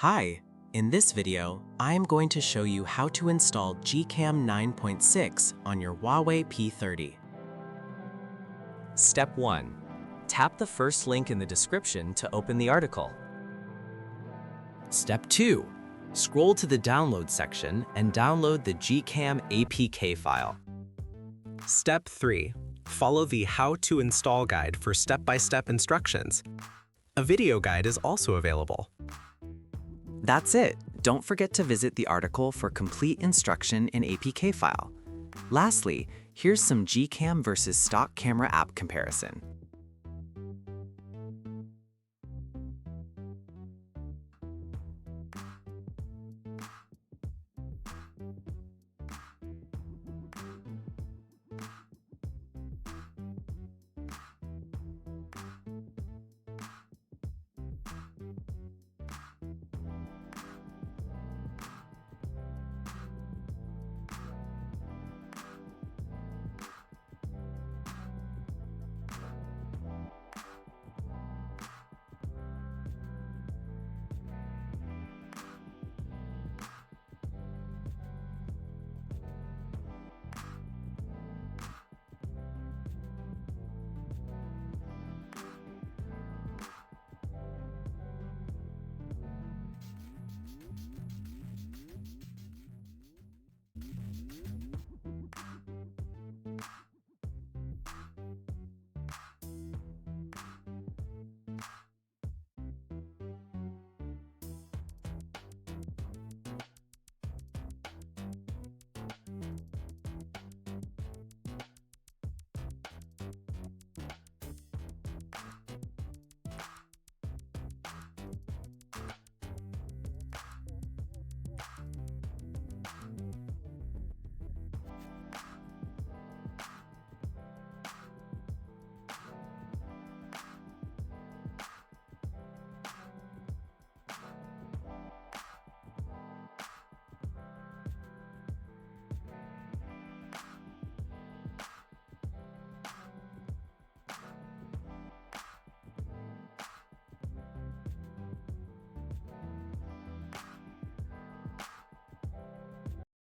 Hi, in this video, I am going to show you how to install GCam 9.6 on your Huawei P30. Step 1. Tap the first link in the description to open the article. Step 2. Scroll to the download section and download the GCam APK file. Step 3. Follow the How to Install guide for step-by-step instructions. A video guide is also available. That's it. Don't forget to visit the article for complete instruction in APK file. Lastly, here's some GCam versus stock camera app comparison.